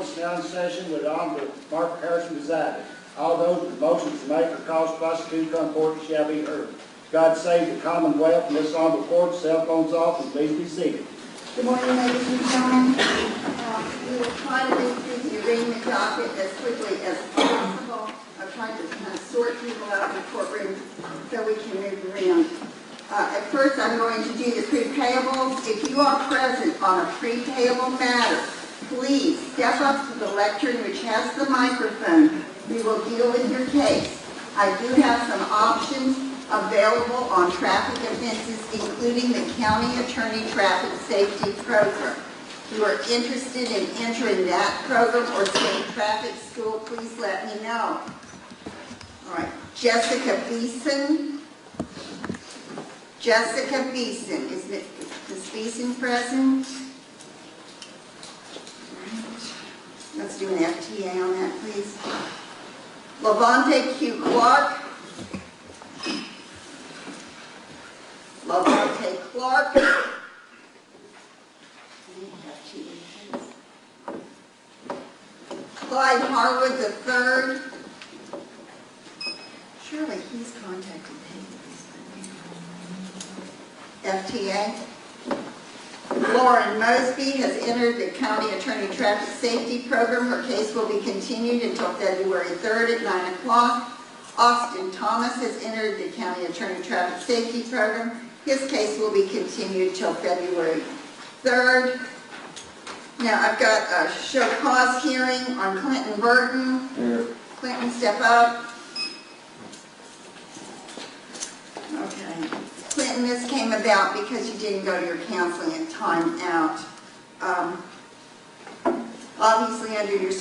is now in session with Honorable Mark Harrison presiding. All those with motions to make or cause prosecuted come forward shall be heard. God save the Commonwealth and this honorable court. Cell phones off and please be seated. Good morning, ladies and gentlemen. We will try to move through the arraignment docket as quickly as possible. I've tried to kind of sort people out in the courtroom so we can move around. At first, I'm going to do the pre-payables. If you are present on a pre-payable matter, please step up to the lectern which has the microphone. We will deal with your case. I do have some options available on traffic offenses, including the County Attorney Traffic Safety Program. If you are interested in entering that program or state traffic school, please let me know. All right, Jessica Beeson. Jessica Beeson. Is Ms. Beeson present? Let's do an FTA on that, please. Lavonte Q. Clark. Lavonte Clark. Clyde Harwood III. Surely he's contacted me. FTA. Lauren Mosby has entered the County Attorney Traffic Safety Program. Her case will be continued until February 3rd at 9 o'clock. Austin Thomas has entered the County Attorney Traffic Safety Program. His case will be continued till February 3rd. Now I've got a show cause hearing on Clinton Burton. Here. Clinton, step up. Okay. Clinton, this came about because you didn't go to your counseling and time out. Obviously, under your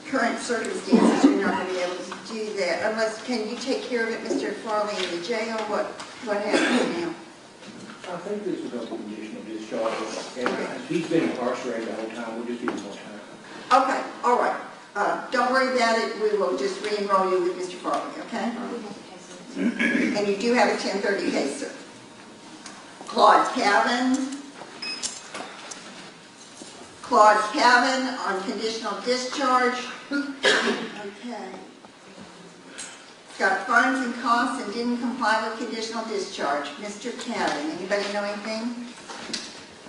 current circumstances, you're not going to be able to do that. Unless, can you take care of it, Mr. Farley, in the jail? What happens now? I think this is a conditional discharge, and he's been incarcerated the whole time. We'll just give him more time. Okay, all right. Don't worry about it. We will just re-enroll you with Mr. Farley, okay? And you do have a 1030 case, sir. Claude Cavan. Claude Cavan on conditional discharge. Okay. Got fines and costs and didn't comply with conditional discharge. Mr. Cavan, anybody know anything?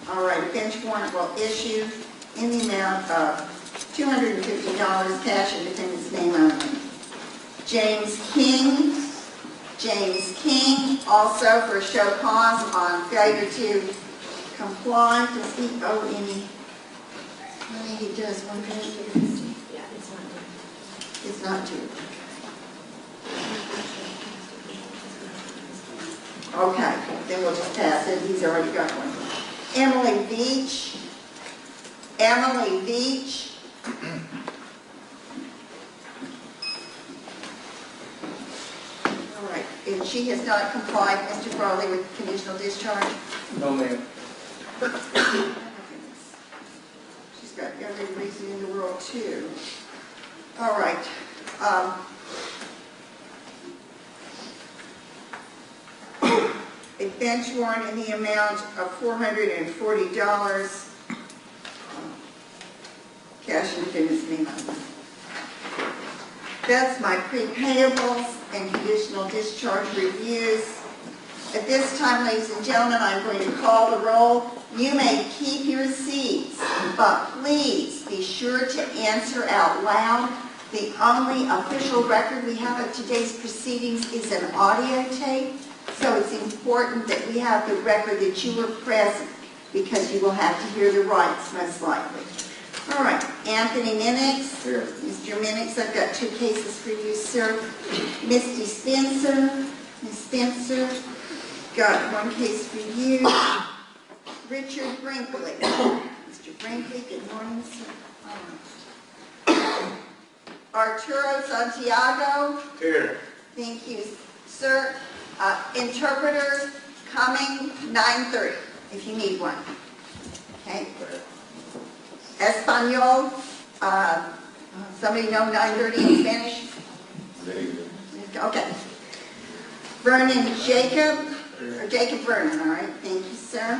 All right, a bench warrant will issue in the amount of $250 cash in defendant's name only. James King. James King, also for show cause on failure to comply. Does he owe any money? He does $150. Yeah, it's not due. It's not due. Okay, then we'll just pass it. He's already got one. Emily Beach. Emily Beach. All right, and she has not complied, Mr. Farley, with conditional discharge? No, ma'am. She's got every reason in the world, too. All right. A bench warrant in the amount of $440. Cash and defendant's name only. That's my pre-payables and conditional discharge reviews. At this time, ladies and gentlemen, I'm going to call the roll. You may keep your seats, but please be sure to answer out loud. The only official record we have of today's proceedings is an audio tape, so it's important that we have the record that you were present, because you will have to hear the rights, most likely. All right, Anthony Minix. Here. Mr. Minix, I've got two cases for you, sir. Misty Spencer. Ms. Spencer, got one case for you. Richard Brinkley. Mr. Brinkley, good morning, sir. Arturo Santiago. Here. Thank you, sir. Interpreters coming 9:30, if you need one. Okay. Espanol. Somebody know 9:30 in Spanish? Okay. Vernon Jacob, or Jacob Vernon, all right. Thank you, sir.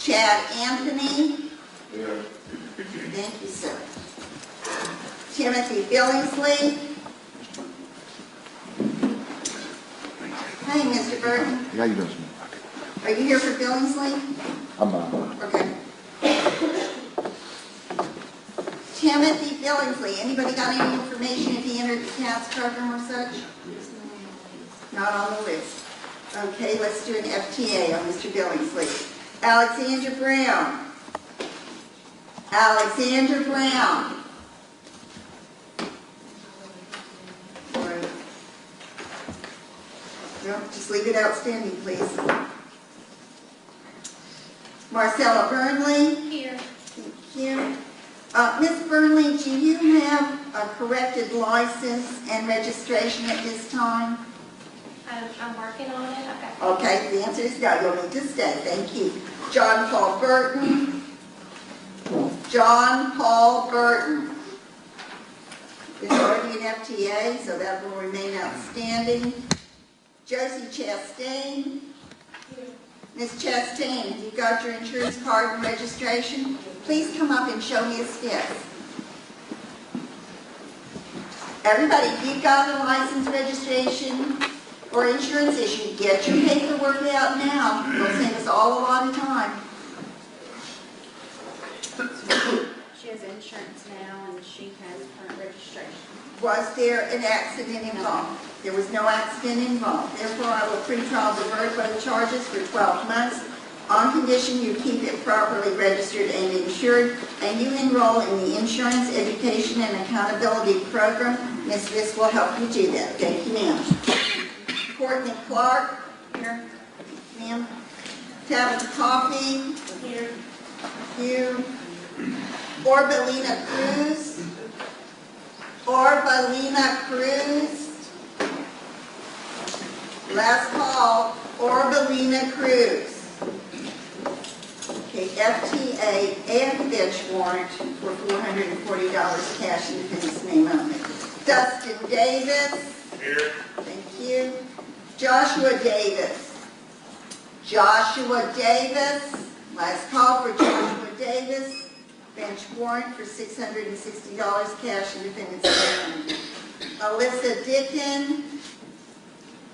Chad Anthony. Here. Thank you, sir. Timothy Billingsley. Hey, Mr. Burton. How you doing, Are you here for Billingsley? I'm not. Okay. Timothy Billingsley. Anybody got any information if he entered the CATS program or such? Not on the list. Okay, let's do an FTA on Mr. Billingsley. Alexander Brown. Alexander Brown. Right. No, just leave it outstanding, please. Marcella Burnley. Here. Thank you. Ms. Burnley, do you have a corrected license and registration at this time? I'm working on it. Okay, the answer is no. You'll need to stay. Thank you. John Paul Burton. John Paul Burton. It's already an FTA, so that will remain outstanding. Josie Chastain. Ms. Chastain, have you got your insurance card and registration? Please come up and show me a stick. Everybody, if you've got a license, registration, or insurance issue, get your paperwork out now. It'll save us all a lot of time. She has insurance now and she has current registration. Was there an accident involved? There was no accident involved. Therefore, I will pre-trial divert both charges for 12 months on condition you keep it properly registered and insured, and you enroll in the Insurance Education and Accountability Program. Ms. Viss will help you do that. Thank you, ma'am. Courtney Clark. Here. Ma'am. Tabitha Coffey. Here. You. Orbelina Cruz. Orbelina Cruz. Last call, Orbelina Cruz. Okay, FTA and bench warrant for $440 cash in his name only. Dustin Davis. Here. Thank you. Joshua Davis. Joshua Davis. Last call for Joshua Davis. Bench warrant for $660 cash in defendant's name. Alyssa Dickin.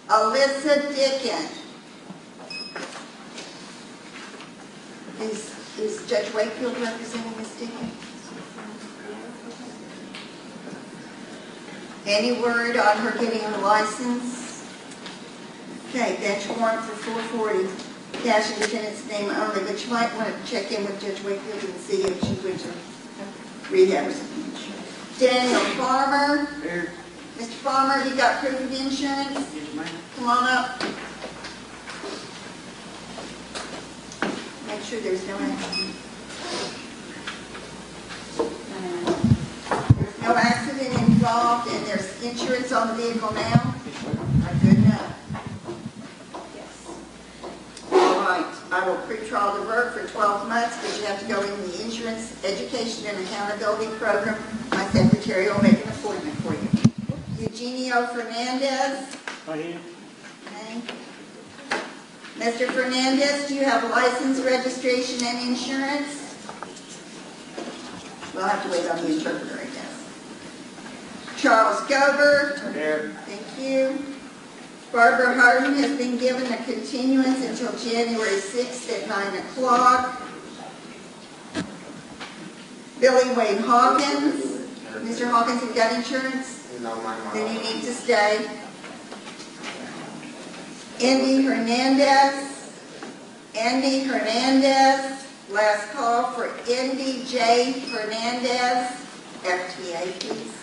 Alyssa Dickin. Is Judge Wakefield representing Ms. Dickin? Any word on her getting her license? Okay, bench warrant for $440. Cash in defendant's name only, but you might want to check in with Judge Wakefield and see if she would rehab or something. Daniel Farmer. Here. Mr. Farmer, you got proof of insurance? Yes, ma'am. Come on up. Make sure there's no accident. There's no accident involved, and there's insurance on the vehicle now? Good enough. Yes. All right, I will pre-trial divert for 12 months, but you have to go in the Insurance Education and Accountability Program. My secretary will make an appointment for you. Eugenio Fernandez. Right here. Okay. Mr. Fernandez, do you have a license, registration, and insurance? We'll have to wait on the interpreter, I guess. Charles Gobert. Here. Thank you. Barbara Harden has been given a continuance until January 6th at 9 o'clock. Billy Wayne Hawkins. Mr. Hawkins, have you got insurance? No, ma'am. Then you need to stay. Andy Hernandez. Andy Hernandez. Last call for Andy J. Hernandez. FTA, please.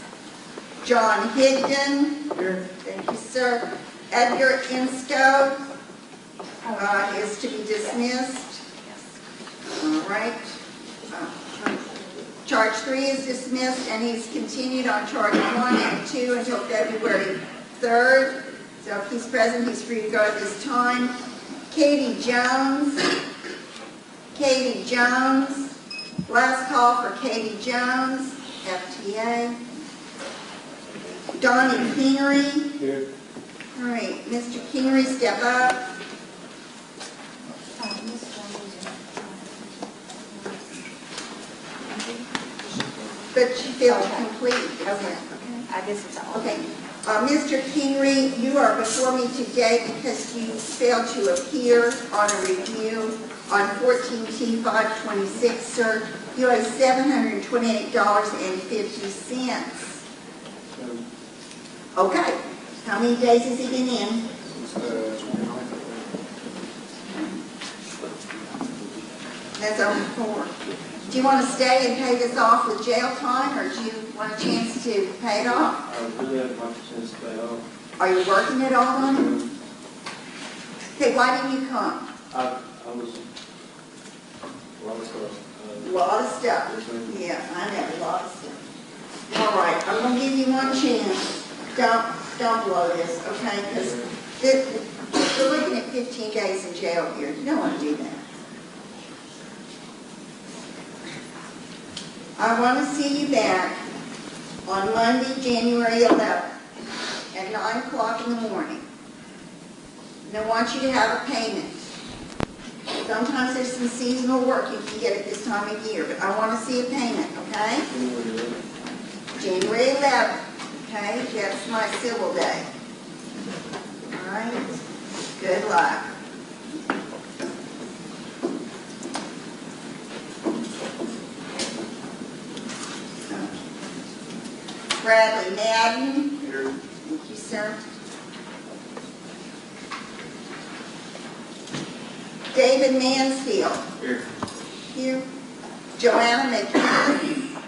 John Higdon. Here. Thank you, sir. Edgar Insco is to be dismissed. All right. Charge 3 is dismissed, and he's continued on charge 1 and 2 until February 3rd. So if he's present, he's free to go at this time. Katie Jones. Katie Jones. Last call for Katie Jones, FTA. Donnie Kingery. Here. All right, Mr. Kingery, step up. But she failed to complete the Okay, exam. I guess it's all. Okay, Mr. Kingery, you are before me today because you failed to appear on a review on 14T526, sir. You owe $728.50. Okay, how many days has he been in? That's only 4. Do you want to stay and pay this off with jail time, or do you want a chance to pay it off? I really have much chance to pay off. Are you working at all on it? Okay, why didn't you come? I was, a lot of stuff. A lot of stuff. Yeah, I know, a lot of stuff. All right, I'm going to give you one chance. Don't blow this, okay? Because we're looking at 15 days in jail here. You don't want to do that. I want to see you back on Monday, January 11th at 9 o'clock in the morning. And I want you to have a payment. Sometimes there's some seasonal work you can get at this time of year, but I want to see a payment, okay? January 11th, okay? That's my civil day. All right? Good luck. Bradley Madden. Here. Thank you, sir. David Mansfield. Here. Here. Joanna McGinnis.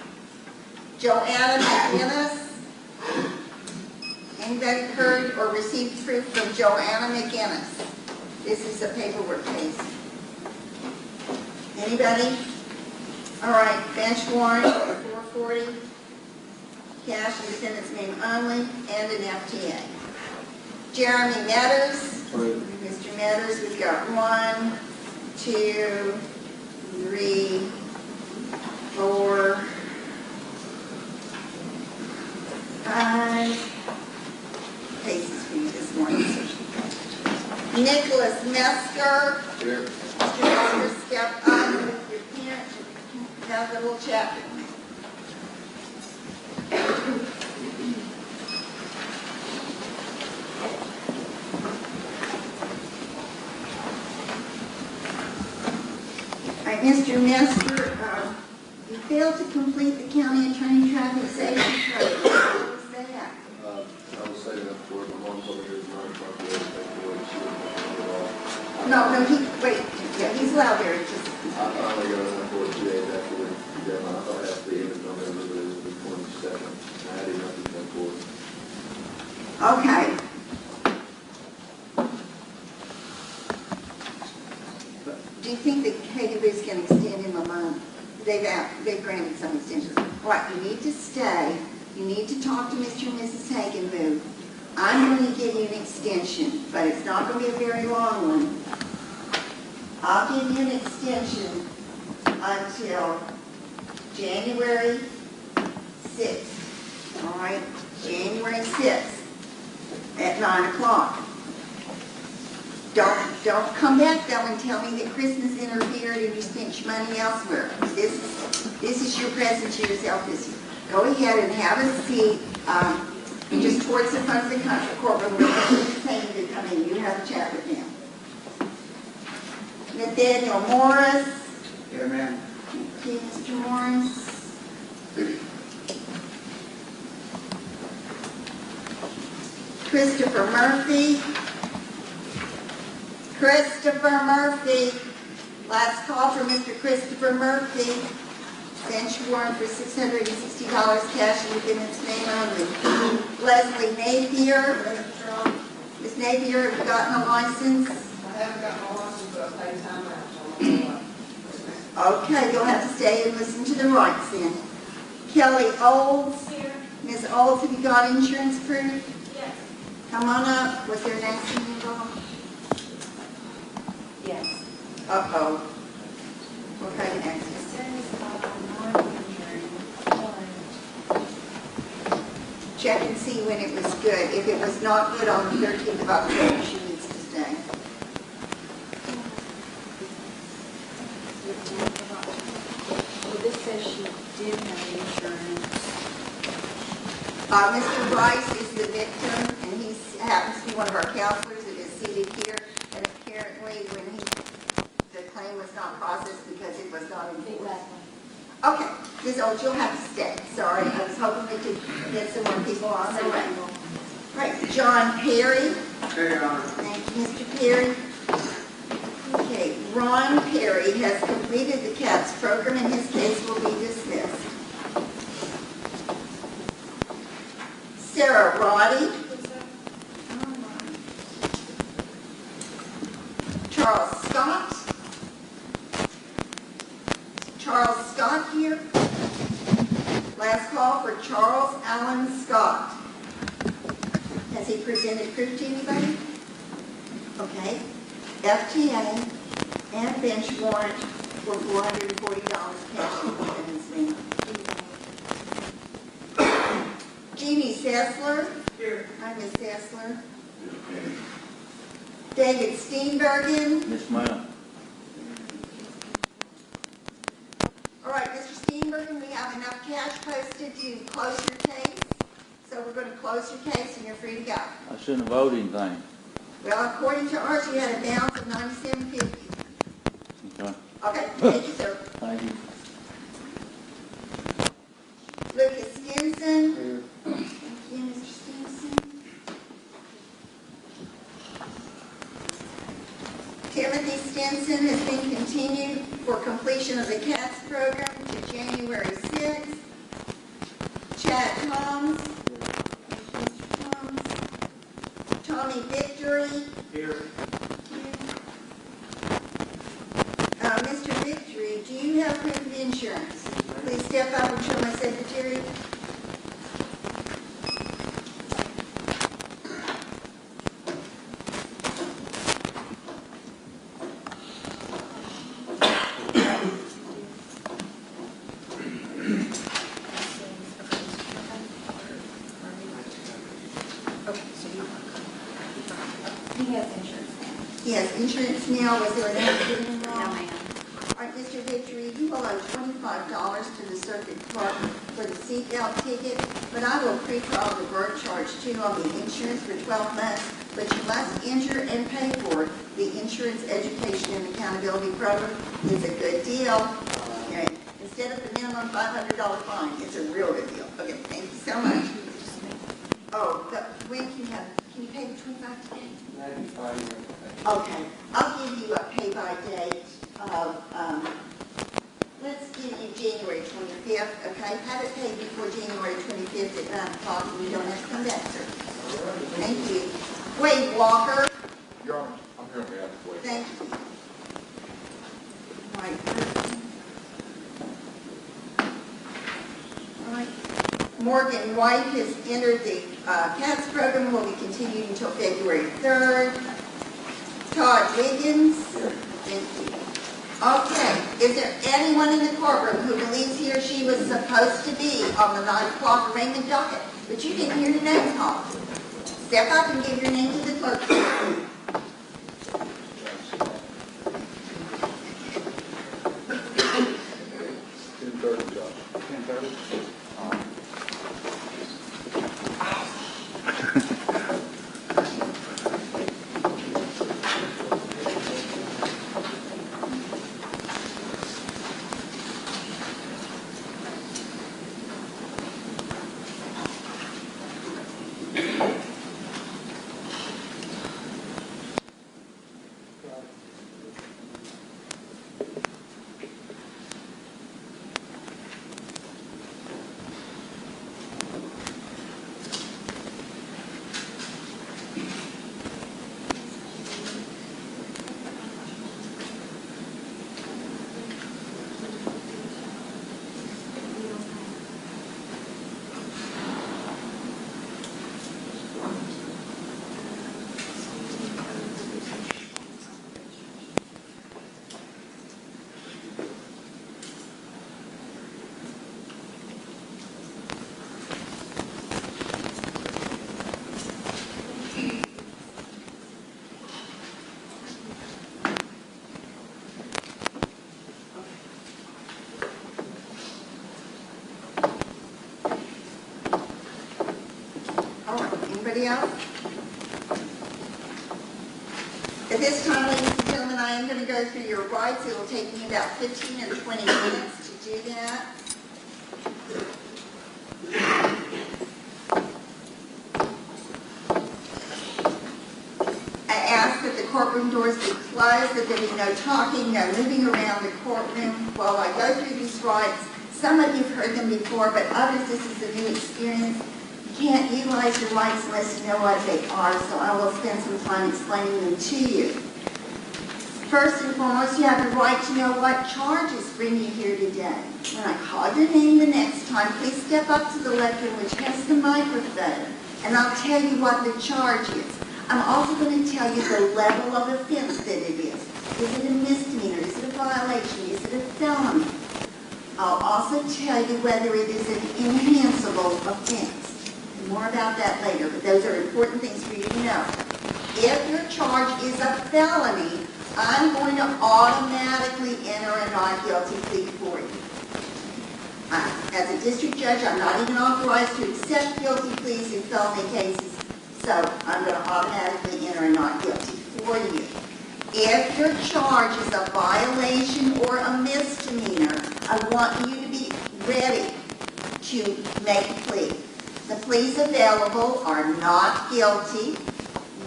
Joanna McGinnis. Anybody heard or received proof from Joanna McGinnis? This is a paperwork case. Anybody? All right, bench warrant, 440. Cash in defendant's name only, and an FTA. Jeremy Meadows. Mr. Meadows, we've got 1, 2, 3, 4, 5 cases for you this morning. Nicholas Mesker. Here. Mr. Mesker, step up with your parent. Have a little chat with me. Mr. Mesker, you failed to complete the county attorney traffic safety program. What was that? I was setting up for my mom's over here tonight, No, wait, yeah, he's allowed there, it's just, I only got enough for 2 days after the deadline. I thought I had to be in November, but it was the 22nd. I had enough to go for it. okay. Do you think that KW is going to extend him a month? They've granted some extensions. Right, you need to stay. You need to talk to Mr. and Mrs. Hagenbooth. I'm going to give you an extension, but it's not going to be a very long one. I'll give you an extension until January 6th. All right, January 6th at 9 o'clock. Don't come back though and tell me that Christmas interfered and you spent your money elsewhere. This is your present to yourself this year. Go ahead and have a seat just towards the front of the courtroom where Mr. Payne to come in. You have a chat with him. Nathaniel Morris. Yeah, ma'am. Thank you, Mr. Morris. Christopher Murphy. Christopher Murphy. Last call for Mr. Christopher Murphy. Bench warrant for $660 cash in defendant's name only. Leslie Napier. Ms. Napier, have you gotten a license? I haven't gotten a license, but I've paid time out. Okay, you'll have to stay and listen to the rights then. Kelly Olds. Here. Ms. Olds, have you got insurance proof? Yes. Come on up. Was there an accident involved? Yes. Uh-oh. What kind of accident? Check and see when it was good. If it was not good on the 13th of October, she needs to stay. Well, this says she Mr. Rice is the victim, and he happens to be one of our counselors that is seated here. And apparently, when the claim was not processed because it was not enforced. Okay, Ms. Old, you'll have to stay. Sorry, I was hoping we could get some more people on the way. Right, John Perry. Here, Your Honor. Thank you, Mr. Perry. Okay, Ron Perry has completed the CATS program, and his case will be dismissed. Sarah Roddy. Charles Scott. Charles Scott here. Last call for Charles Allen Scott. Has he presented proof to anybody? Okay. FTA and bench warrant for $440 cash in his name. Jeannie Sessler. Here. Hi, Miss Sessler. David Steenbergen. Yes, ma'am. All right, Mr. Steenbergen, we have enough cash posted to close your case. So we're going to close your case and you're free to go. I shouldn't have voted anything. Well, according to ours, you had a balance of $97.50. Okay. Okay, thank you, sir. Thank you. Lucas Stinson. Here. Thank you, Mr. Stinson. Timothy Stinson has been continued for completion of the CATS program to January 6th. Chad Toms. Thank you, Mr. Toms. Tommy Victory. Here. Mr. Victory, do you have proof of insurance? Please step up and show my secretary. He has insurance now. He has insurance now. Was there an accident No, involved? ma'am. All right, Mr. Victory, you will owe $25 to the circuit clerk for the seatbelt ticket, but I will pre-file the burden charge too on the insurance for 12 months, but you must enter and pay for the Insurance Education and Accountability Program. It's a good deal. Okay. Instead of the minimum $500 fine, it's a real good deal. Okay, thank you so much. Oh, when can you pay the 25 today? Okay, I'll give you a pay by date of, let's give you January 25th, okay? Have it paid before January 25th at 9 o'clock, and you don't have to come back, sir. Thank you. Wade Walker. Your Honor, I'm here on behalf of Wade. Thank you. All right. Morgan White has entered the CATS program and will be continued until February 3rd. Todd Wiggins. Thank you. Okay, is there anyone in the courtroom who believes he or she was supposed to be on the 9 o'clock arraignment docket, but you didn't hear your name called? Step up and give your name to the clerk. 10:30, Josh. 10:30. Anybody else? At this time, ladies and gentlemen, I am going to go through your rights. It will take me about 15 or 20 minutes to do that. I ask that the courtroom doors be closed, that there be no talking, no moving around the courtroom while I go through these rights. Some of you have heard them before, but others, this is a new experience. You can't utilize your rights unless you know what they are, so I will spend some time explaining them to you. First and foremost, you have the right to know what charges bring you here today. When I call your name the next time, please step up to the lectern which has the microphone, and I'll tell you what the charge is. I'm also going to tell you the level of offense that it is. Is it a misdemeanor? Is it a violation? Is it a felony? I'll also tell you whether it is an enhanceable offense. More about that later, but those are important things for you to know. If your charge is a felony, I'm going to automatically enter a not guilty plea for you. As a district judge, I'm not even authorized to accept guilty pleas in felony cases, so I'm going to automatically enter a not guilty for you. If your charge is a violation or a misdemeanor, I want you to be ready to make a plea. The pleas available are not guilty,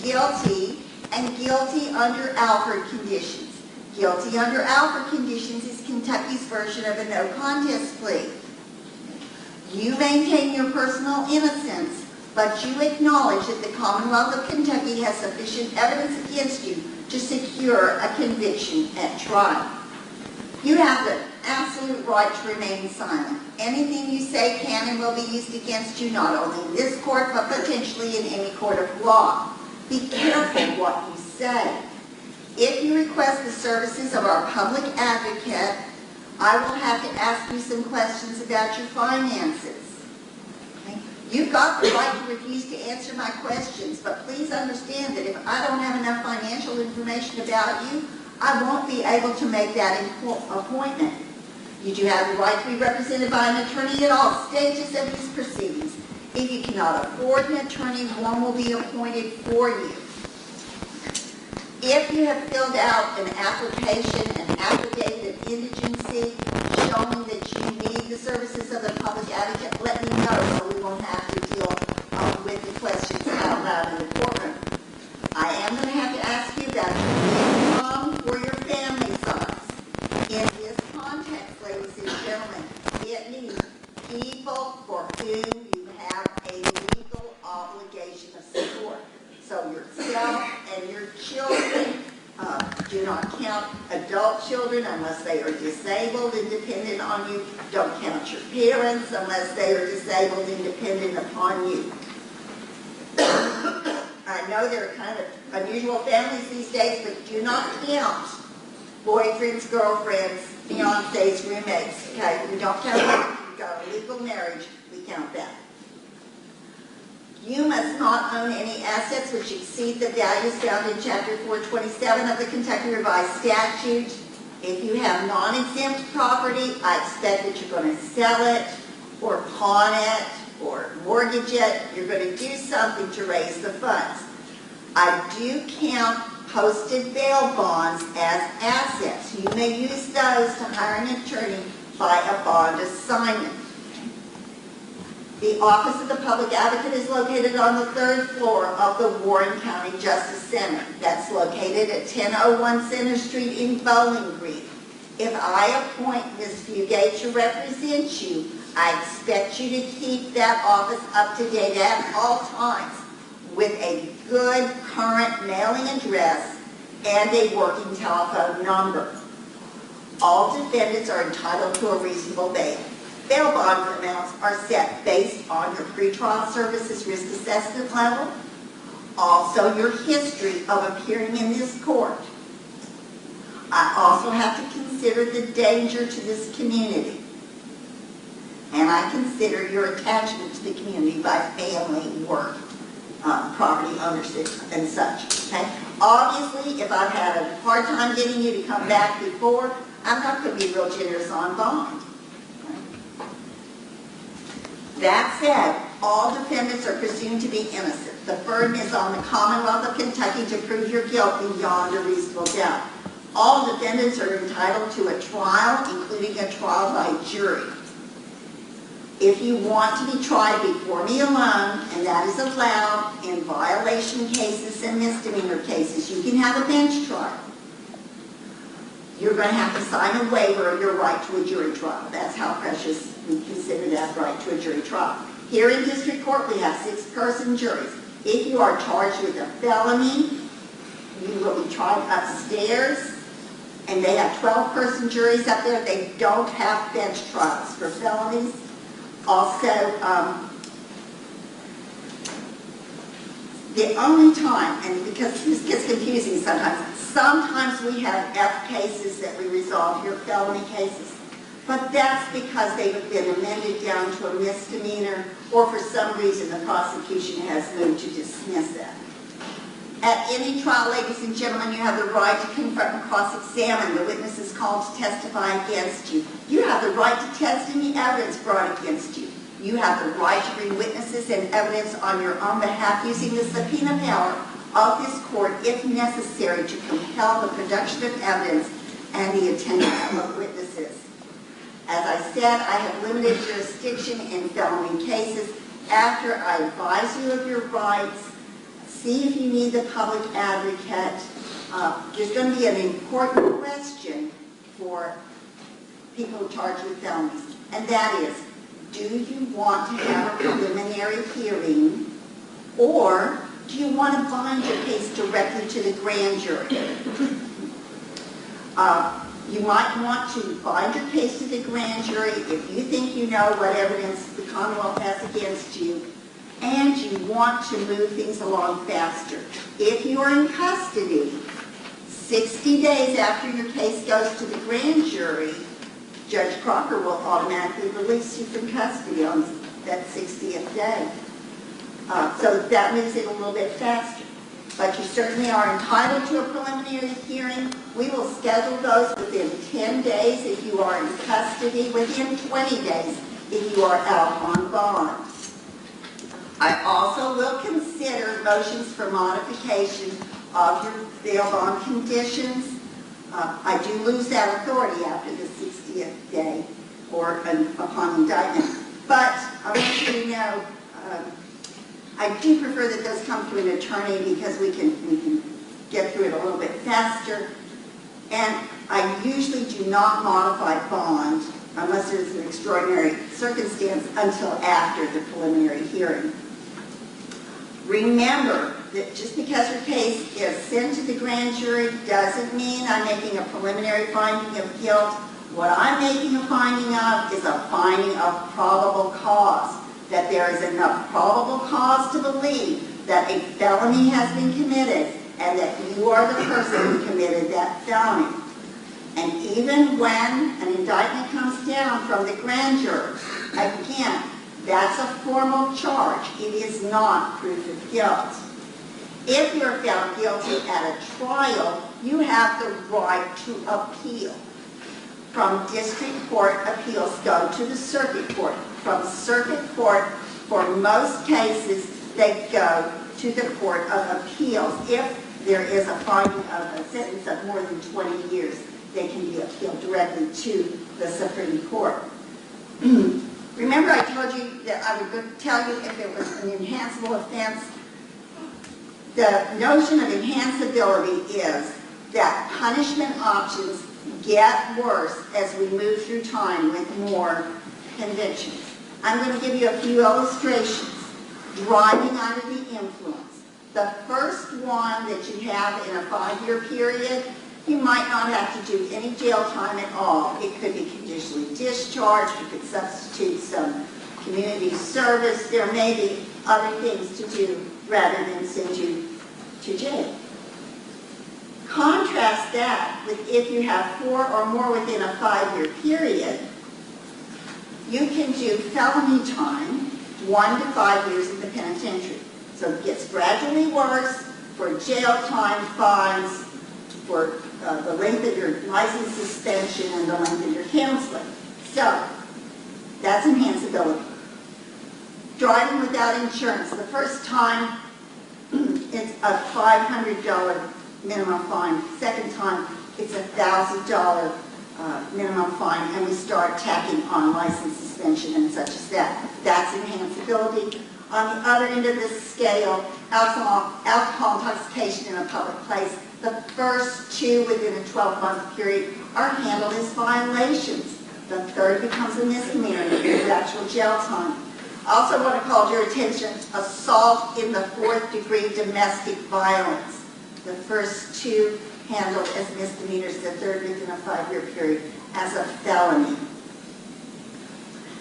guilty, and guilty under Alford conditions. Guilty under Alford conditions is Kentucky's version of a no contest plea. You maintain your personal innocence, but you acknowledge that the Commonwealth of Kentucky has sufficient evidence against you to secure a conviction at trial. You have the absolute right to remain silent. Anything you say can and will be used against you, not only in this court, but potentially in any court of law. Be careful what you say. If you request the services of our public advocate, I will have to ask you some questions about your finances. Okay? You've got the right to refuse to answer my questions, but please understand that if I don't have enough financial information about you, I won't be able to make that appointment. You do have the right to be represented by an attorney at all stages of these proceedings. If you cannot afford an attorney, one will be appointed for you. If you have filled out an application, an affidavit of indigency, showing that you need the services of the public advocate, let me know so we won't have to deal with the questions out loud in the courtroom. I am going to have to ask you about your income or your family size. In this context, ladies and gentlemen, it means people for whom you have a legal obligation of support. So yourself and your children do not count adult children unless they are disabled and dependent on you. Don't count your parents unless they are disabled and dependent upon you. I know there are kind of unusual families these days, but do not count boyfriends, girlfriends, fiancés, roommates. Okay, we don't count that. You've got a legal marriage, we count that. You must not own any assets which exceed the values found in Chapter 427 of the Kentucky Revised Statute. If you have non-exempt property, I expect that you're going to sell it or pawn it or mortgage it. You're going to do something to raise the funds. I do count posted bail bonds as assets. You may use those to hire an attorney by a bond assignment. The Office of the Public Advocate is located on the 3rd floor of the Warren County Justice Center. That's located at 1001 Center Street in Bowling Green. If I appoint Ms. Fugate to represent you, I expect you to keep that office up to date at all times with a good current mailing address and a working telephone number. All defendants are entitled to a reasonable bail. Bail bond amounts are set based on your pretrial services risk assessment level, also your history of appearing in this court. I also have to consider the danger to this community, and I consider your attachment to the community by family, work, property ownership, and such. Okay? Obviously, if I've had a hard time getting you to come back before, I'm not going to be real generous on bond. That said, all defendants are presumed to be innocent. The burden is on the Commonwealth of Kentucky to prove your guilt beyond a reasonable doubt. All defendants are entitled to a trial, including a trial by jury. If you want to be tried before me alone, and that is allowed in violation cases and misdemeanor cases, you can have a bench trial. You're going to have to sign a waiver of your right to a jury trial. That's how precious we consider that right to a jury trial. Here in district court, we have 6-person juries. If you are charged with a felony, you will be tried upstairs, and they have 12-person juries up there. They don't have bench trials for felonies. Also, the only time, and because this gets confusing sometimes we have F cases that we resolve here, felony cases, but that's because they've been amended down to a misdemeanor, or for some reason the prosecution has moved to dismiss that. At any trial, ladies and gentlemen, you have the right to confront and cross-examine the witnesses called to testify against you. You have the right to test any evidence brought against you. You have the right to bring witnesses and evidence on your own behalf using the subpoena power of this court if necessary to compel the production of evidence and the attendance of witnesses. As I said, I have limited jurisdiction in felony cases. After I advise you of your rights, see if you need the public advocate. There's going to be an important question for people charged with felonies, and that is, do you want to have a preliminary hearing, or do you want to bind your case directly to the grand jury? You might want to bind your case to the grand jury if you think you know what evidence the Commonwealth has against you, and you want to move things along faster. If you are in custody, 60 days after your case goes to the grand jury, Judge Crocker will automatically release you from custody on that 60th day. So that moves it a little bit faster. But you certainly are entitled to a preliminary hearing. We will schedule those within 10 days if you are in custody, within 20 days if you are out on bond. I also will consider motions for modification of your bail bond conditions. I do lose that authority after the 60th day or upon indictment. But I want you to know, I do prefer that those come through an attorney because we can get through it a little bit faster. And I usually do not modify bond unless there's an extraordinary circumstance until after the preliminary hearing. Remember that just because your case is sent to the grand jury doesn't mean I'm making a preliminary finding of guilt. What I'm making a finding of is a finding of probable cause, that there is enough probable cause to believe that a felony has been committed and that you are the person who committed that felony. And even when an indictment comes down from the grand jury, again, that's a formal charge. It is not proof of guilt. If you're found guilty at a trial, you have the right to appeal. From district court, appeals go to the circuit court. From circuit court, for most cases, they go to the court of appeals. If there is a finding of a sentence of more than 20 years, they can be appealed directly to the Supreme Court. Remember I told you that I would tell you if it was an enhanceable offense? The notion of enhanceability is that punishment options get worse as we move through time with more convictions. I'm going to give you a few illustrations. Driving under the influence. The first one that you have in a 5-year period, you might not have to do any jail time at all. It could be conditionally discharged. You could substitute some community service. There may be other things to do rather than send you to jail. Contrast that with if you have 4 or more within a 5-year period, you can do felony time, 1 to 5 years in the penitentiary. So it gets gradually worse for jail time, fines, for the length of your license suspension and the length of your counseling. So that's enhanceability. Driving without insurance. The first time, it's a $500 minimum fine. Second time, it's a $1,000 minimum fine, and we start tacking on license suspension and such as that. That's enhanceability. On the other end of the scale, alcohol intoxication in a public place. The first two within a 12-month period are handled as violations. The third becomes a misdemeanor with actual jail time. I also want to call your attention, assault in the 4th degree domestic violence. The first two handled as misdemeanors, the third within a 5-year period as a felony.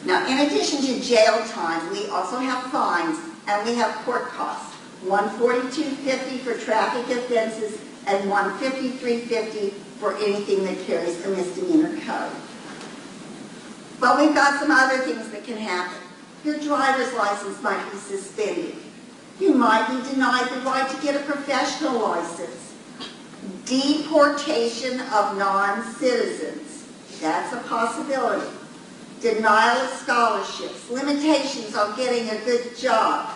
Now, in addition to jail time, we also have fines and we have court costs. $142.50 for traffic offenses and $153.50 for anything that carries a misdemeanor code. But we've got some other things that can happen. Your driver's license might be suspended. You might be denied the right to get a professional license. Deportation of non-citizens. That's a possibility. Denial of scholarships. Limitations on getting a good job.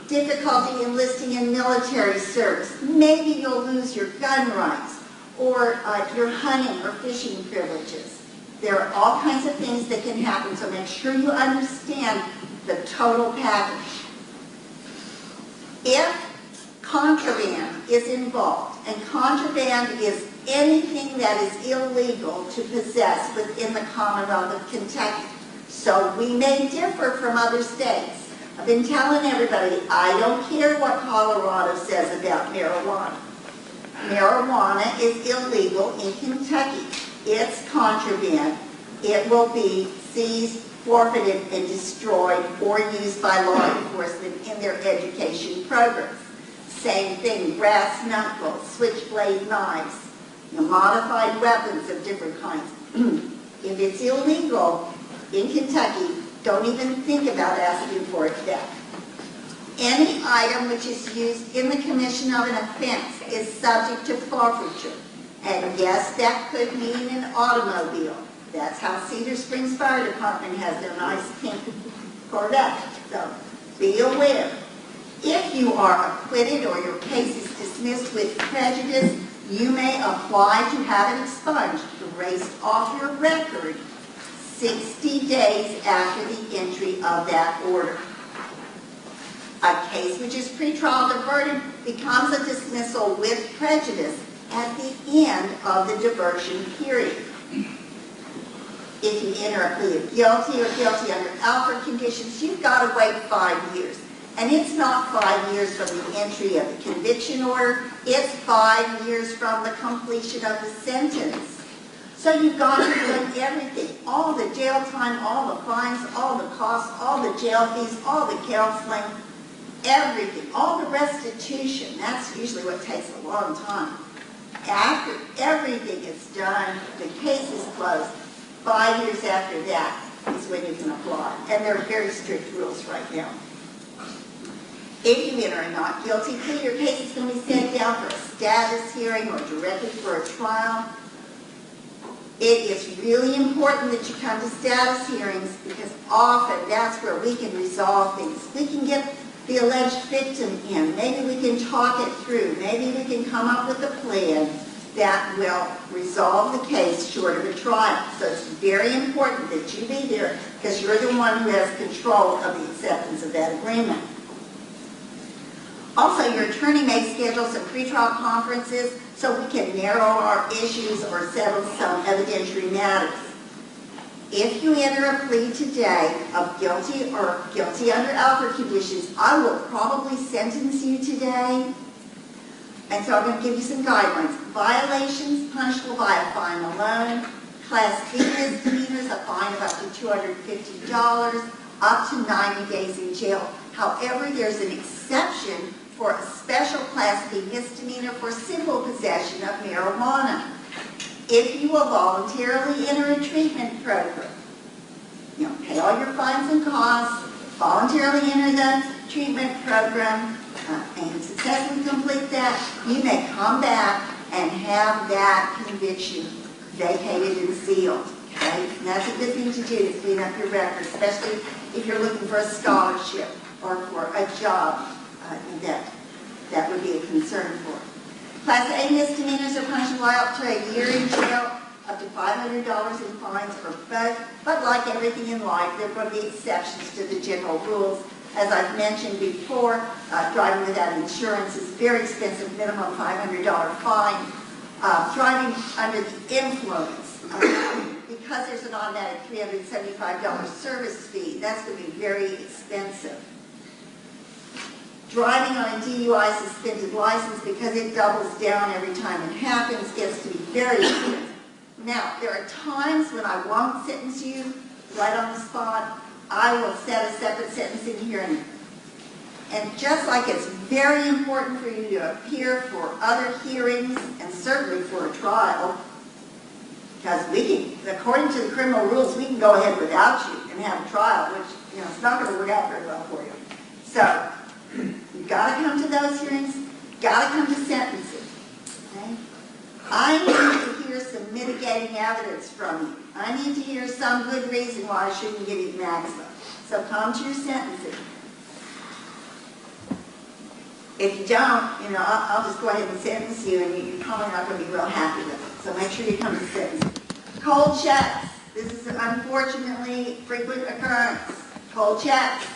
Difficulty enlisting in military service. Maybe you'll lose your gun rights or your hunting or fishing privileges. There are all kinds of things that can happen, so make sure you understand the total package. If contraband is involved, and contraband is anything that is illegal to possess within the Commonwealth of Kentucky, so we may differ from other states. I've been telling everybody, I don't care what Colorado says about marijuana. Marijuana is illegal in Kentucky. It's contraband. It will be seized, forfeited, and destroyed or used by law enforcement in their education programs. Same thing, brass knuckles, switchblade knives, modified weapons of different kinds. If it's illegal in Kentucky, don't even think about asking for it back. Any item which is used in the commission of an offense is subject to forfeiture. And yes, that could mean an automobile. That's how Cedar Springs Fire Department has their nice pink Corvette. So be aware. If you are acquitted or your case is dismissed with prejudice, you may apply to have it expunged, erased off your record 60 days after the entry of that order. A case which is pretrial diverted becomes a dismissal with prejudice at the end of the diversion period. If you enter a plea of guilty or guilty under Alford conditions, you've got to wait 5 years. And it's not 5 years from the entry of the conviction order, it's 5 years from the completion of the sentence. So you've got to do everything, all the jail time, all the fines, all the costs, all the jail fees, all the counseling, everything, all the restitution. That's usually what takes a long time. After everything is done, the case is closed. 5 years after that is when you can apply. And there are very strict rules right now. If you enter a not guilty plea, your case is going to be sent down for a status hearing or directly for a trial. It is really important that you come to status hearings because often that's where we can resolve things. We can get the alleged victim in. Maybe we can talk it through. Maybe we can come up with a plan that will resolve the case short of a trial. So it's very important that you be there because you're the one who has control of the acceptance of that agreement. Also, your attorney may schedule some pretrial conferences so we can narrow our issues or settle some evidentiary matters. If you enter a plea today of guilty or guilty under Alford conditions, I will probably sentence you today. And so I'm going to give you some guidelines. Violations punishable by a fine alone. Class B misdemeanors, a fine of up to $250, up to 90 days in jail. However, there's an exception for a special Class B misdemeanor for simple possession of marijuana. If you will voluntarily enter a treatment program, pay all your fines and costs, voluntarily enter the treatment program, and successfully complete that, you may come back and have that conviction vacated and sealed. Okay? And that's a good thing to do to clean up your record, especially if you're looking for a scholarship. or for a job that would be a concern for. Class A misdemeanors are punishable by up to a year in jail, up to $500 in fines, or both. But like everything in life, there are going to be exceptions to the general rules. As I've mentioned before, driving without insurance is very expensive, minimum $500 fine. Driving under the influence, because there's an automatic $375 service fee, that's going to be very expensive. Driving on a DUI suspended license, because it doubles down every time it happens, gets to be very expensive. Now, there are times when I won't sentence you right on the spot. I will set a separate sentencing hearing. And just like it's very important for you to appear for other hearings, and certainly for a trial, because we can, according to the criminal rules, we can go ahead without you and have a trial, which, you know, it's not going to work out very well for you. So, you've got to come to those hearings, got to come to sentencing. Okay? I need to hear some mitigating evidence from you. I need to hear some good reason why I shouldn't give you the maximum. So come to your sentencing. If you don't, you know, I'll just go ahead and sentence you, and you're probably not going to be real happy with it. So make sure you come to sentencing. Cold checks. This is unfortunately frequent occurrence. Cold checks.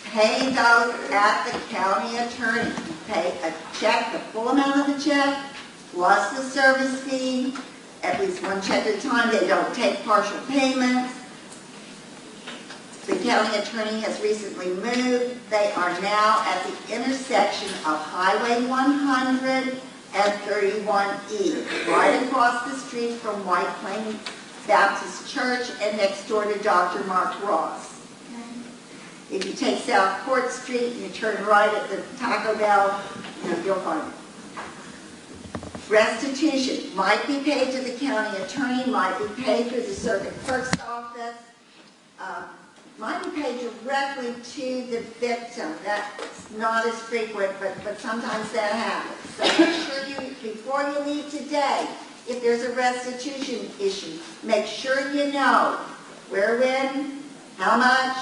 Pay those at the county attorney. You pay a check, the full amount of the check, plus the service fee, at least one check at a time. They don't take partial payments. The county attorney has recently moved. They are now at the intersection of Highway 100 and 31E, right across the street from White Plains Baptist Church and next door to Dr. Mark Ross. If you take South Court Street and you turn right at the Taco Bell, you'll find it. Restitution might be paid to the county attorney, might be paid through the circuit clerk's office, might be paid directly to the victim. That's not as frequent, but sometimes that happens. So make sure you, before you leave today, if there's a restitution issue, make sure you know where, when, how much,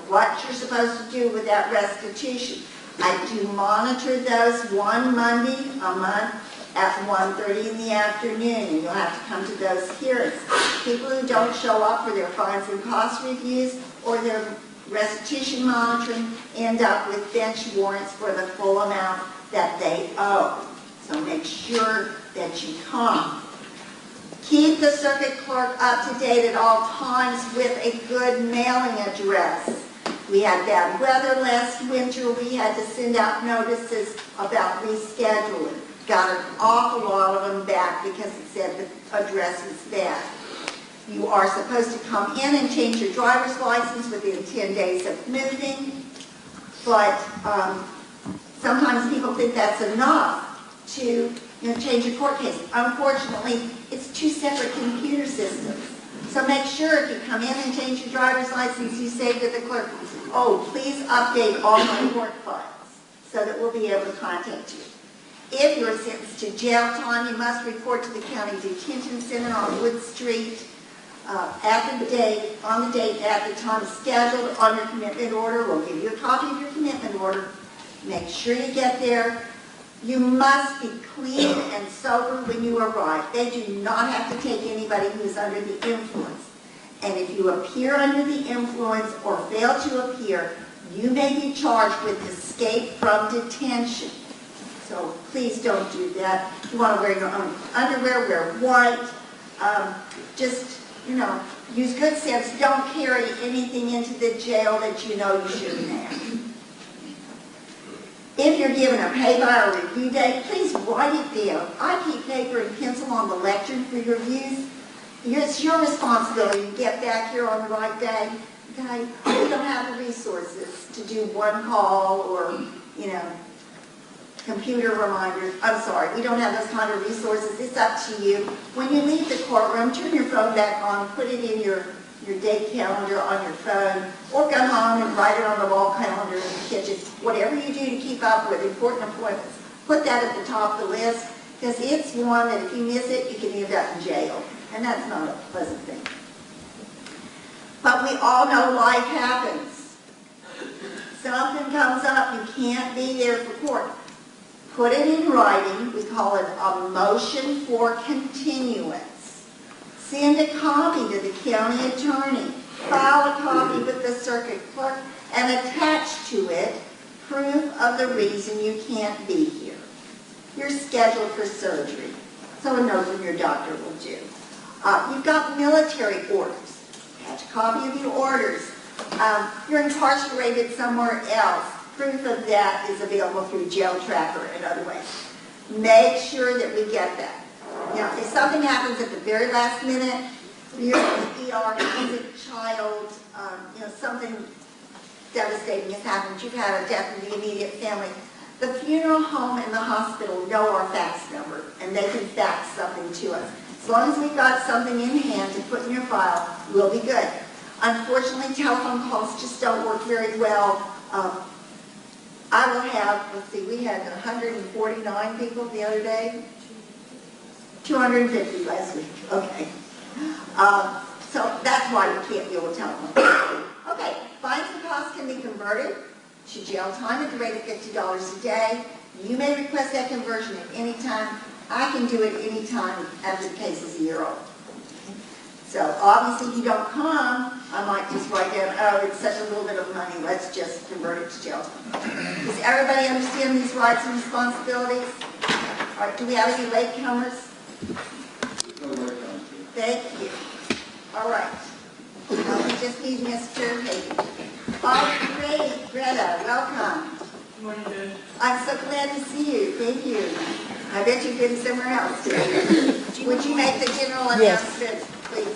what you're supposed to do with that restitution. I do monitor those one Monday a month at 1:30 in the afternoon, and you'll have to come to those hearings. People who don't show up for their fines and cost reviews or their restitution monitoring end up with bench warrants for the full amount that they owe. So make sure that you come. Keep the circuit clerk up to date at all times with a good mailing address. We had bad weather last winter. We had to send out notices about rescheduling. Got an awful lot of them back because it said the address was bad. You are supposed to come in and change your driver's license within 10 days of moving, but sometimes people think that's enough to change your court case. Unfortunately, it's two separate computer systems. So make sure if you come in and change your driver's license, you say to the clerk, oh, please update all my court files so that we'll be able to contact you. If you're sentenced to jail time, you must report to the county detention center on Wood Street on the date at the time scheduled on your commitment order. We'll give you a copy of your commitment order. Make sure you get there. You must be clean and sober when you arrive. They do not have to take anybody who's under the influence. And if you appear under the influence or fail to appear, you may be charged with escape from detention. So please don't do that. You want to wear your own underwear, wear white. Use good sense. Don't carry anything into the jail that you know you shouldn't have. If you're given a pay-by or review date, please write it down. I keep paper and pencil on the lectern for your use. It's your responsibility to get back here on the right day. Okay? We don't have the resources to do one call or, computer reminders. I'm sorry, we don't have those kind of resources. It's up to you. When you leave the courtroom, turn your phone back on, put it in your date calendar on your phone, or go home and write it on the wall calendar in the kitchen. Whatever you do to keep up with important appointments, put that at the top of the list, because it's one that if you miss it, you can end up in jail. And that's not a pleasant thing. But we all know life happens. something comes up, you can't be there for court, put it in writing. We call it a motion for continuance. Send a copy to the county attorney. File a copy with the circuit clerk and attach to it proof of the reason you can't be here. You're scheduled for surgery. Someone knows when your doctor will do. You've got military orders. Attach a copy of your orders. You're incarcerated somewhere else. Proof of that is available through Jail Tracker and other ways. Make sure that we get that. Now, if something happens at the very last minute, you're in the ER, as a child, something devastating has happened, you've had a death in the immediate family, the funeral home and the hospital know our fax number, and they can fax something to us. As long as we've got something in hand to put in your file, we'll be good. Unfortunately, telephone calls just don't work very well. I will have, let's see, we had 149 people the other day. 250 last week, okay. So that's why we can't deal with telephone. Okay, fines and costs can be converted to jail time at the rate of $50 a day. You may request that conversion at any time. I can do it any time after the case is a year old. So obviously if you don't come, I might just write down, oh, it's such a little bit of money, let's just convert it to jail time. Does everybody understand these rights and responsibilities? All right, do we have any latecomers? Thank you. All right. Now we just need Mr. Hayden. All right, Greta, welcome. Good morning, Judge. I'm so glad to see you. Thank you. I bet you've been somewhere else today. Would you make the general announcement, please?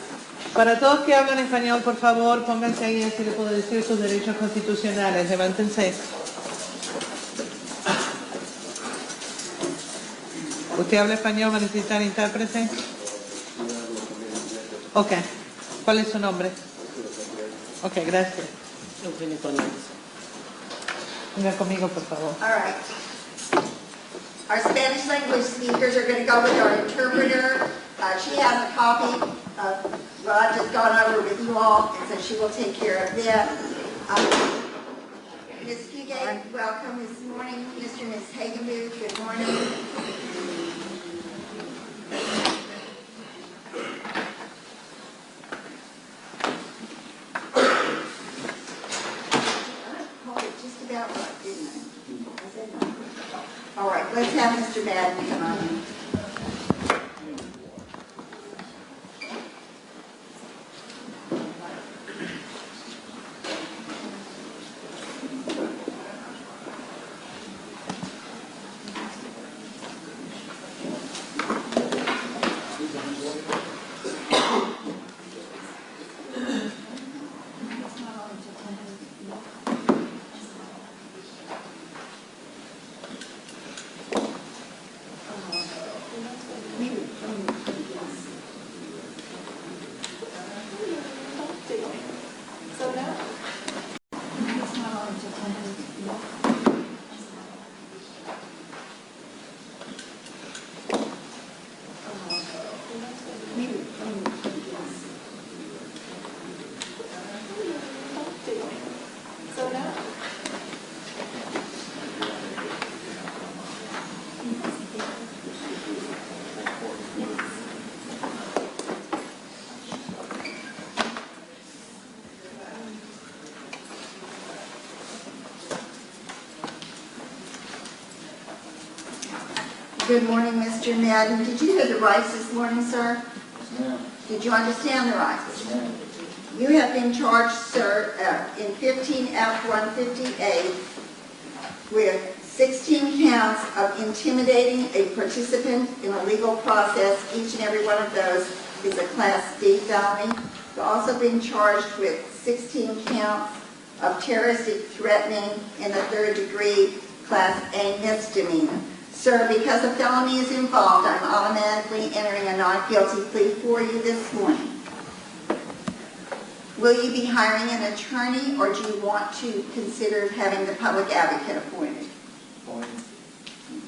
Para todos que hablan español, por favor, pónganse ahí, así le puedo decir sus derechos constitucionales. Levántense. ¿Usted habla español? ¿Va a necesitar intérprete? Ok. ¿Cuál es su nombre? Ok, gracias. Venga conmigo, por favor. All right. Our Spanish language speakers are going to go with our interpreter. She has a copy of what I've just gone over with you all, and so she will take care of that. Ms. Fugate, welcome this morning. Mr. and Ms. Hagenbooth, good morning. All right, let's have Mr. Madden come on in. Good morning, Mr. Madden. Did you hear the rights this morning, sir? Yes, ma'am. Did you understand the rights? Yes, ma'am. You have been charged, sir, in 15F158 with 16 counts of intimidating a participant in a legal process. Each and every one of those is a Class D felony. You've also been charged with 16 counts of terroristic threatening in the 3rd degree, Class A misdemeanor. Sir, because a felony is involved, I'm automatically entering a not guilty plea for you this morning. Will you be hiring an attorney, or do you want to consider having the public advocate appointed? Appointed.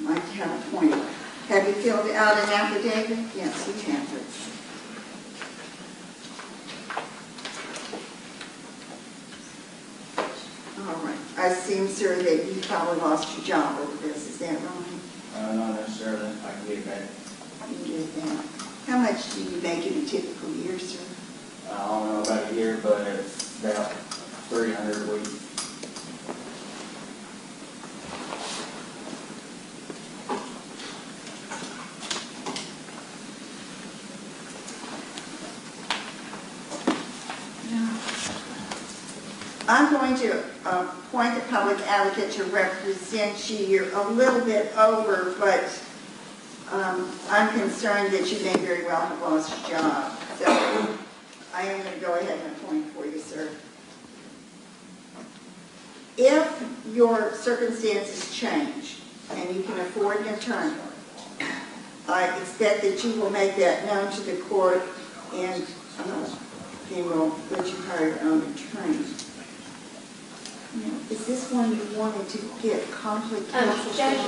I'd like to have appointed. Have you filled out an affidavit? Yes, you have it. All right. I assume, sir, that you probably lost your job over this, is that right? Not necessarily, I can get it back. You can get that. How much do you make in a typical year, sir? I don't know about a year, but it's about 300 a week. I'm going to appoint a public advocate to represent you. You're a little bit over, but I'm concerned that you may very well have lost your job. So I am going to go ahead and appoint for you, sir. If your circumstances change and you can afford an attorney, I expect that you will make that known to the court and they will let you hire your own attorney. Now, is this one you wanted to get conflict counsel? Judge,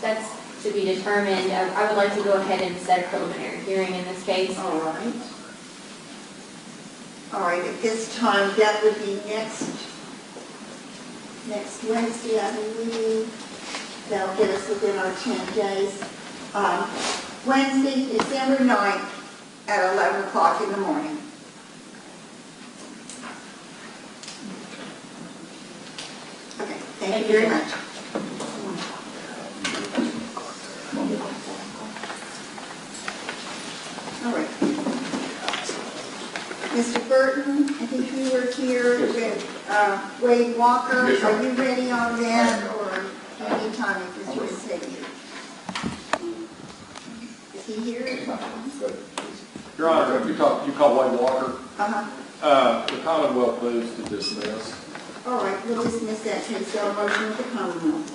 that's to be determined. I would like to go ahead and set a preliminary hearing in this case. All right. All right, at this time, that would be next Wednesday, I believe. That'll get us within our 10 days. Wednesday, December 9th at 11 o'clock in the morning. Okay, thank you very much. All right. Mr. Burton, I think you were here with Wade Walker. Yes, ma'am. Are you ready on that, or any time if this was taken? Is he here? Your Honor, you call Wade Walker. Uh-huh. The Commonwealth moves to dismiss. All right, we'll dismiss that case. So a motion with the Commonwealth.